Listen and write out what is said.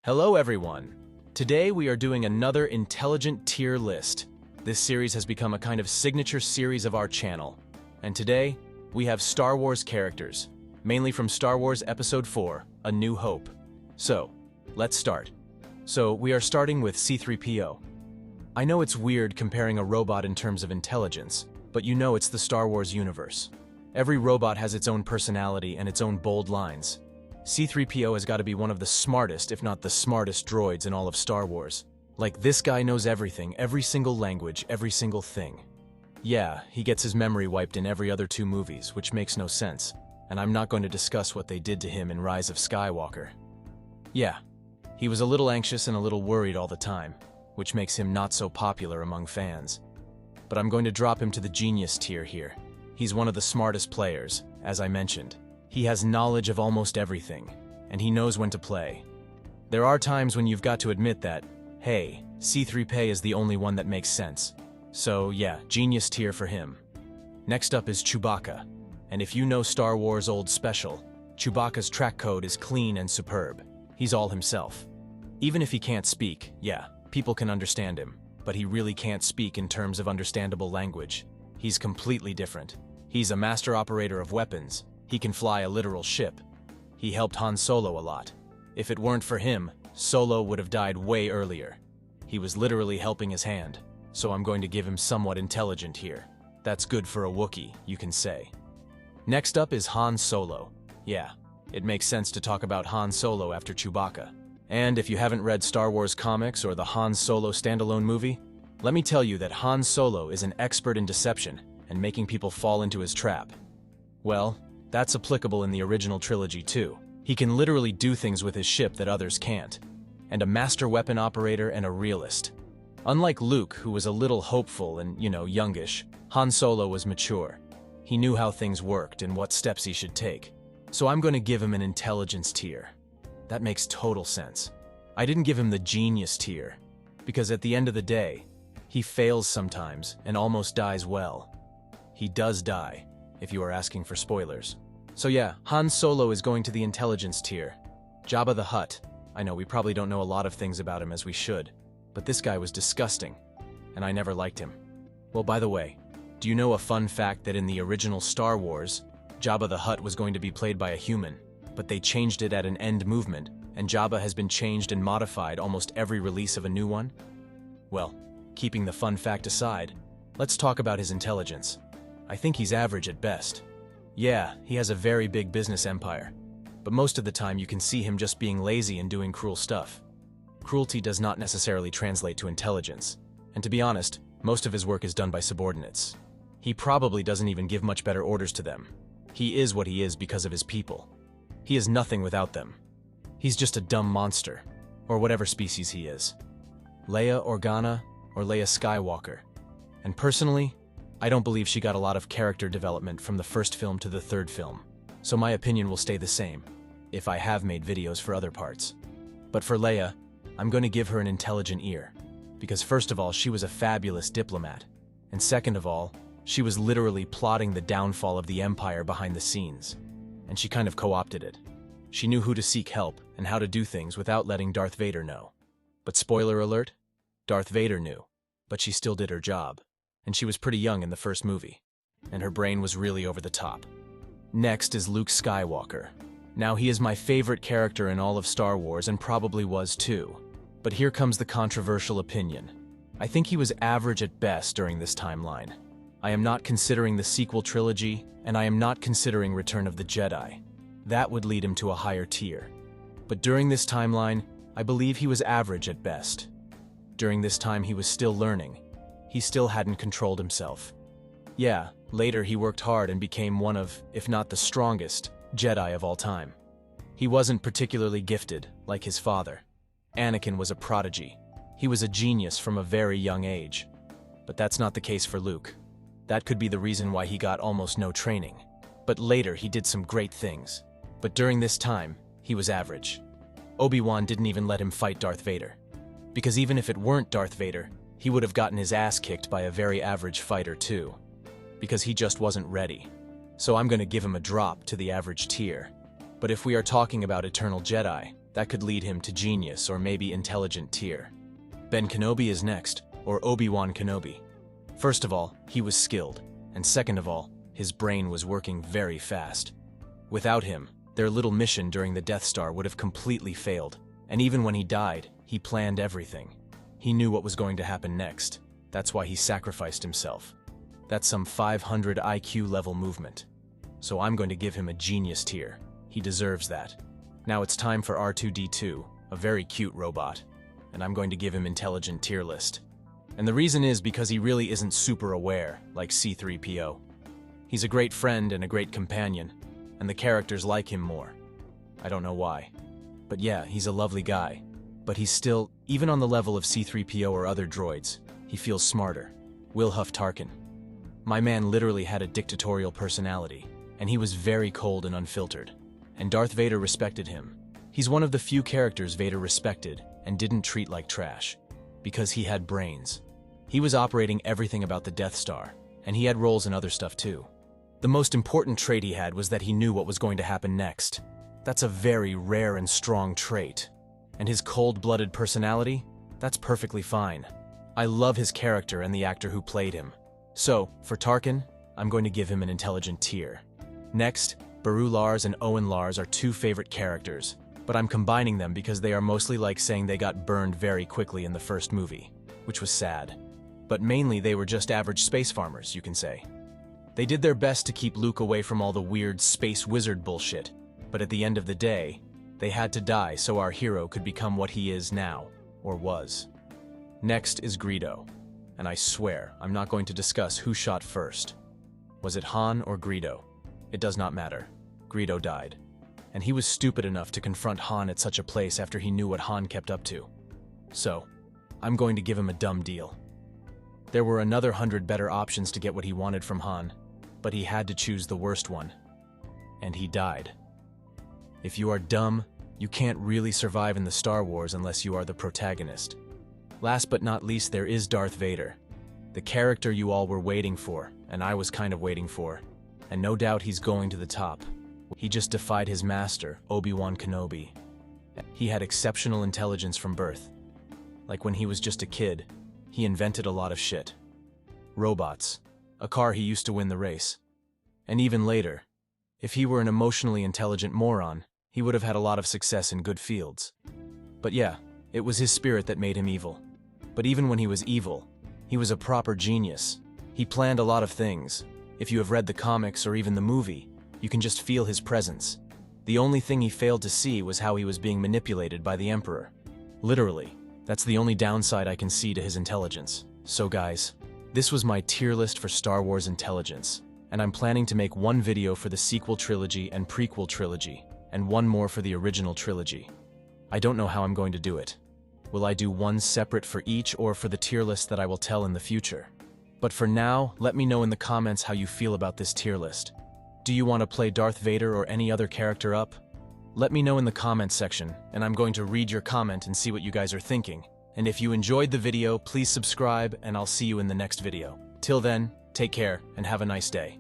Hello everyone! Today we are doing another intelligent tier list. This series has become a kind of signature series of our channel. And today, we have Star Wars characters, mainly from Star Wars Episode 4, A New Hope. So, let's start. So, we are starting with C-3PO. I know it's weird comparing a robot in terms of intelligence, but you know it's the Star Wars universe. Every robot has its own personality and its own bold lines. C-3PO has got to be one of the smartest, if not the smartest droids in all of Star Wars. Like, this guy knows everything, every single language, every single thing. Yeah, he gets his memory wiped in every other 2 movies, which makes no sense, and I'm not going to discuss what they did to him in Rise of Skywalker. Yeah, he was a little anxious and a little worried all the time, which makes him not so popular among fans. But I'm going to drop him to the genius tier here. He's one of the smartest players, as I mentioned. He has knowledge of almost everything, and he knows when to play. There are times when you've got to admit that, hey, C-3PO is the only one that makes sense. So yeah, genius tier for him. Next up is Chewbacca, and if you know Star Wars Old Special, Chewbacca's track code is clean and superb. He's all himself. Even if he can't speak, yeah, people can understand him, but he really can't speak in terms of understandable language. He's completely different. He's a master operator of weapons. He can fly a literal ship. He helped Han Solo a lot. If it weren't for him, Solo would have died way earlier. He was literally helping his hand, so I'm going to give him somewhat intelligent here. That's good for a Wookiee, you can say. Next up is Han Solo. Yeah, it makes sense to talk about Han Solo after Chewbacca. And if you haven't read Star Wars comics or the Han Solo standalone movie, let me tell you that Han Solo is an expert in deception and making people fall into his trap. Well, that's applicable in the original trilogy too. He can literally do things with his ship that others can't. And a master weapon operator and a realist. Unlike Luke, who was a little hopeful and, youngish, Han Solo was mature. He knew how things worked and what steps he should take. So I'm going to give him an intelligence tier. That makes total sense. I didn't give him the genius tier, because at the end of the day, he fails sometimes and almost dies well. He does die, if you are asking for spoilers. So yeah, Han Solo is going to the intelligence tier. Jabba the Hut. I know we probably don't know a lot of things about him as we should, but this guy was disgusting, and I never liked him. Well, by the way, do you know a fun fact that in the original Star Wars, Jabba the Hut was going to be played by a human, but they changed it at an end movement, and Jabba has been changed and modified almost every release of a new one? Well, keeping the fun fact aside, let's talk about his intelligence. I think he's average at best. Yeah, he has a very big business empire, but most of the time you can see him just being lazy and doing cruel stuff. Cruelty does not necessarily translate to intelligence, and to be honest, most of his work is done by subordinates. He probably doesn't even give much better orders to them. He is what he is because of his people. He is nothing without them. He's just a dumb monster, or whatever species he is. Leia Organa or Leia Skywalker. And personally, I don't believe she got a lot of character development from the first film to the 3rd film, so my opinion will stay the same, if I have made videos for other parts. But for Leia, I'm going to give her an intelligent ear, because first of all, she was a fabulous diplomat, and second of all, she was literally plotting the downfall of the Empire behind the scenes, and she kind of co-opted it. She knew who to seek help and how to do things without letting Darth Vader know. But spoiler alert, Darth Vader knew, but she still did her job. And she was pretty young in the first movie, and her brain was really over the top. Next is Luke Skywalker. Now he is my favorite character in all of Star Wars and probably was too. But here comes the controversial opinion. I think he was average at best during this timeline. I am not considering the sequel trilogy, and I am not considering Return of the Jedi. That would lead him to a higher tier. But during this timeline, I believe he was average at best. During this time he was still learning. He still hadn't controlled himself. Yeah, later he worked hard and became one of, if not the strongest, Jedi of all time. He wasn't particularly gifted, like his father. Anakin was a prodigy. He was a genius from a very young age. But that's not the case for Luke. That could be the reason why he got almost no training. But later he did some great things. But during this time, he was average. Obi Wan didn't even let him fight Darth Vader. Because even if it weren't Darth Vader, he would have gotten his ass kicked by a very average fighter too, because he just wasn't ready. So I'm going to give him a drop to the average tier. But if we are talking about Eternal Jedi, That could lead him to genius or maybe intelligent tier. Ben Kenobi is next, or Obi Wan Kenobi. First of all, he was skilled, and second of all, his brain was working very fast. Without him, their little mission during the Death Star would have completely failed, and even when he died, he planned everything. He knew what was going to happen next. That's why he sacrificed himself. That's some 500 IQ level movement. So I'm going to give him a genius tier. He deserves that. Now it's time for R2-D2, a very cute robot, and I'm going to give him intelligent tier list. And the reason is because he really isn't super aware, like C-3PO. He's a great friend and a great companion, and the characters like him more. I don't know why. But yeah, he's a lovely guy. But he's still, even on the level of C-3PO or other droids, he feels smarter. Will Huff Tarkin. My man literally had a dictatorial personality, and he was very cold and unfiltered. And Darth Vader respected him. He's one of the few characters Vader respected and didn't treat like trash, because he had brains. He was operating everything about the Death Star, and he had roles in other stuff too. The most important trait he had was that he knew what was going to happen next. That's a very rare and strong trait. And his cold-blooded personality? That's perfectly fine. I love his character and the actor who played him. So, for Tarkin, I'm going to give him an intelligent tier. Next, Beru Lars and Owen Lars are two favorite characters, but I'm combining them because they are mostly like saying they got burned very quickly in the first movie, which was sad. But mainly they were just average space farmers, you can say. They did their best to keep Luke away from all the weird space wizard bullshit, but at the end of the day, they had to die so our hero could become what he is now, or was. Next is Greo, and I swear I'm not going to discuss who shot first. Was it Han or Greo? It does not matter. Greo died, and he was stupid enough to confront Han at such a place after he knew what Han kept up to. So, I'm going to give him a dumb deal. There were another 100 better options to get what he wanted from Han, but he had to choose the worst one. And he died. If you are dumb, you can't really survive in the Star Wars unless you are the protagonist. Last but not least, there is Darth Vader. The character you all were waiting for, and I was kind of waiting for. And no doubt he's going to the top. He just defied his master, Obi Wan Kenobi. He had exceptional intelligence from birth. Like when he was just a kid, he invented a lot of shit. Robots, a car he used to win the race. And even later, if he were an emotionally intelligent moron, he would have had a lot of success in good fields. But yeah, it was his spirit that made him evil. But even when he was evil, he was a proper genius. He planned a lot of things. If you have read the comics or even the movie, you can just feel his presence. The only thing he failed to see was how he was being manipulated by the Emperor. Literally, that's the only downside I can see to his intelligence. So guys, this was my tier list for Star Wars intelligence, and I'm planning to make one video for the sequel trilogy and prequel trilogy, and one more for the original trilogy. I don't know how I'm going to do it. Will I do one separate for each or for the tier list that I will tell in the future? But for now, let me know in the comments how you feel about this tier list. Do you want to play Darth Vader or any other character up? Let me know in the comments section, and I'm going to read your comment and see what you guys are thinking. And if you enjoyed the video, please subscribe, and I'll see you in the next video. Till then, take care and have a nice day.